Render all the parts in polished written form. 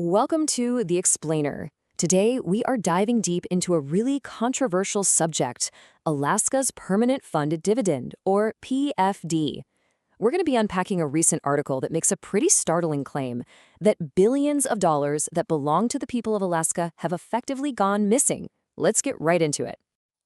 Welcome to The Explainer. Today, we are diving deep into a really controversial subject, Alaska's Permanent Funded Dividend, or PFD. We're going to be unpacking a recent article that makes a pretty startling claim that billions of dollars that belong to the people of Alaska have effectively gone missing. Let's get right into it.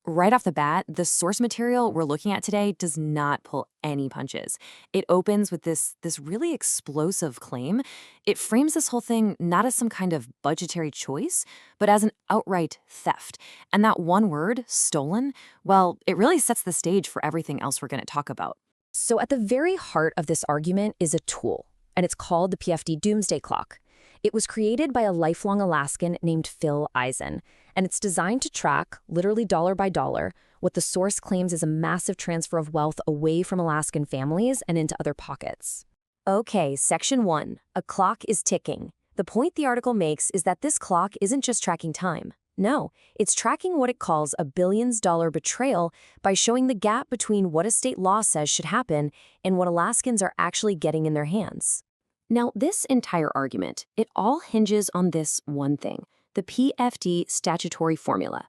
Right off the bat, the source material we're looking at today does not pull any punches. It opens with this really explosive claim. It frames this whole thing not as some kind of budgetary choice, but as an outright theft. And that one word, stolen, well, it really sets the stage for everything else we're going to talk about. So at the very heart of this argument is a tool, and it's called the PFD Doomsday Clock. It was created by a lifelong Alaskan named Phil Eisen, and it's designed to track, literally dollar by dollar, what the source claims is a massive transfer of wealth away from Alaskan families and into other pockets. Okay, Section 1. A clock is ticking. The point the article makes is that this clock isn't just tracking time. No, it's tracking what it calls a billions-dollar betrayal by showing the gap between what a state law says should happen and what Alaskans are actually getting in their hands. Now, this entire argument, it all hinges on this one thing, the PFD statutory formula.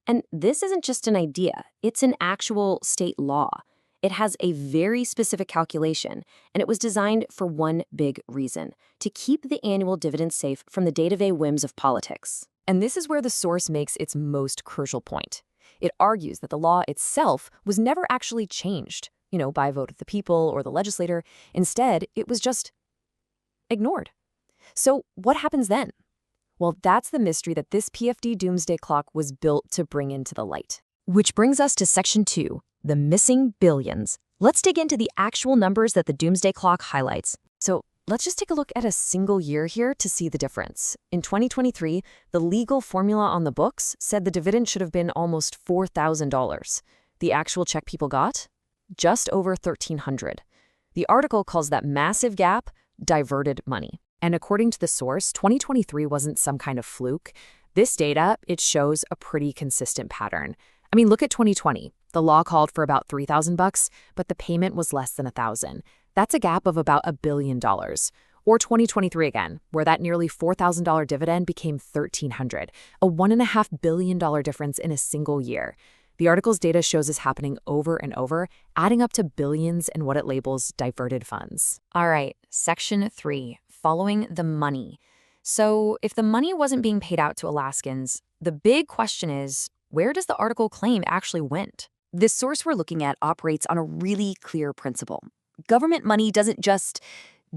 And this isn't just an idea, it's an actual state law. It has a very specific calculation, and it was designed for one big reason, to keep the annual dividend safe from the day-to-day whims of politics. And this is where the source makes its most crucial point. It argues that the law itself was never actually changed, by a vote of the people or the legislator. Instead, it was just ignored. So what happens then? Well, that's the mystery that this PFD Doomsday Clock was built to bring into the light. Which brings us to Section 2, the missing billions. Let's dig into the actual numbers that the Doomsday Clock highlights. So let's just take a look at a single year here to see the difference. In 2023, the legal formula on the books said the dividend should have been almost $4,000. The actual check people got? Just over $1,300. The article calls that massive gap diverted money. And according to the source, 2023 wasn't some kind of fluke. This data, it shows a pretty consistent pattern. I mean, look at 2020. The law called for about $3,000, but the payment was less than $1,000. That's a gap of about $1 billion. Or 2023 again, where that nearly $4,000 dividend became $1,300, a $1.5 billion difference in a single year. The article's data shows this happening over and over, adding up to billions in what it labels diverted funds. All right, Section 3, following the money. So if the money wasn't being paid out to Alaskans, the big question is, where does the article claim actually went? This source we're looking at operates on a really clear principle. Government money doesn't just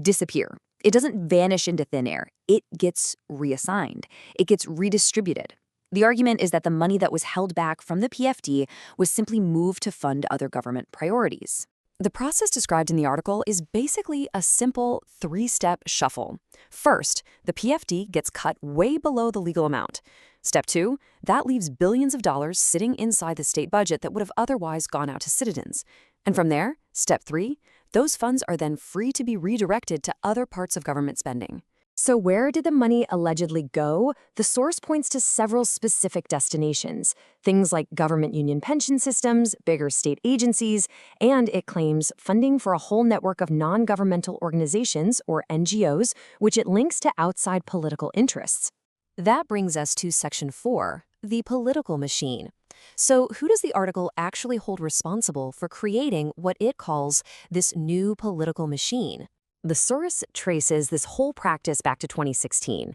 disappear. It doesn't vanish into thin air. It gets reassigned. It gets redistributed. The argument is that the money that was held back from the PFD was simply moved to fund other government priorities. The process described in the article is basically a simple three-step shuffle. First, the PFD gets cut way below the legal amount. Step 2, that leaves billions of dollars sitting inside the state budget that would have otherwise gone out to citizens. And from there, Step 3, those funds are then free to be redirected to other parts of government spending. So where did the money allegedly go? The source points to several specific destinations, things like government union pension systems, bigger state agencies, and it claims funding for a whole network of non-governmental organizations, or NGOs, which it links to outside political interests. That brings us to Section 4, the political machine. So who does the article actually hold responsible for creating what it calls this new political machine? The source traces this whole practice back to 2016,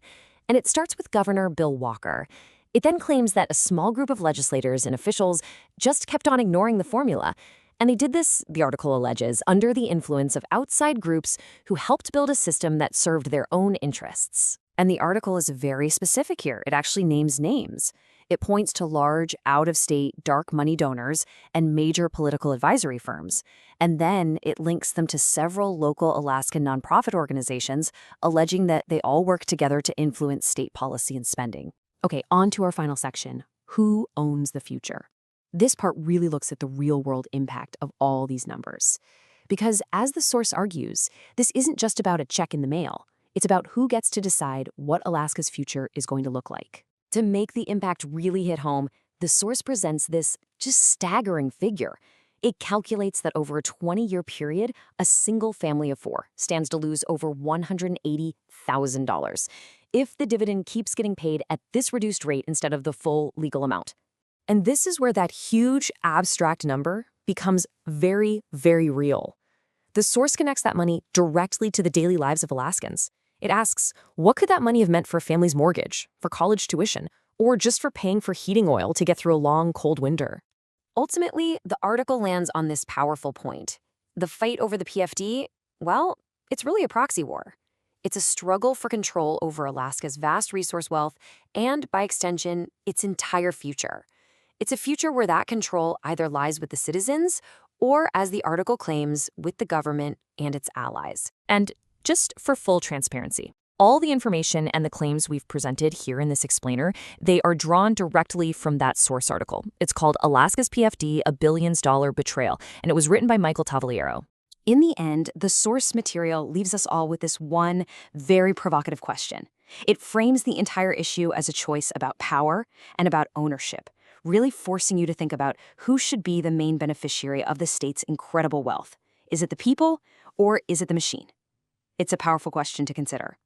and it starts with Governor Bill Walker. It then claims that a small group of legislators and officials just kept on ignoring the formula, and they did this, the article alleges, under the influence of outside groups who helped build a system that served their own interests. And the article is very specific here. It actually names names. It points to large, out-of-state, dark money donors and major political advisory firms. And then it links them to several local Alaskan nonprofit organizations, alleging that they all work together to influence state policy and spending. Okay, on to our final section. Who owns the future? This part really looks at the real-world impact of all these numbers. Because as the source argues, this isn't just about a check in the mail. It's about who gets to decide what Alaska's future is going to look like. To make the impact really hit home, the source presents this just staggering figure. It calculates that over a 20-year period, a single family of four stands to lose over $180,000. if the dividend keeps getting paid at this reduced rate instead of the full legal amount. And this is where that huge abstract number becomes very, very real. The source connects that money directly to the daily lives of Alaskans. It asks, what could that money have meant for a family's mortgage, for college tuition, or just for paying for heating oil to get through a long, cold winter? Ultimately, the article lands on this powerful point. The fight over the PFD, well, it's really a proxy war. It's a struggle for control over Alaska's vast resource wealth and, by extension, its entire future. It's a future where that control either lies with the citizens or, as the article claims, with the government and its allies. And just for full transparency, all the information and the claims we've presented here in this explainer, they are drawn directly from that source article. It's called Alaska's PFD, A Billions Dollar Betrayal, and it was written by Michael Tavaliero. In the end, the source material leaves us all with this one very provocative question. It frames the entire issue as a choice about power and about ownership, really forcing you to think about who should be the main beneficiary of the state's incredible wealth. Is it the people or is it the machine? It's a powerful question to consider.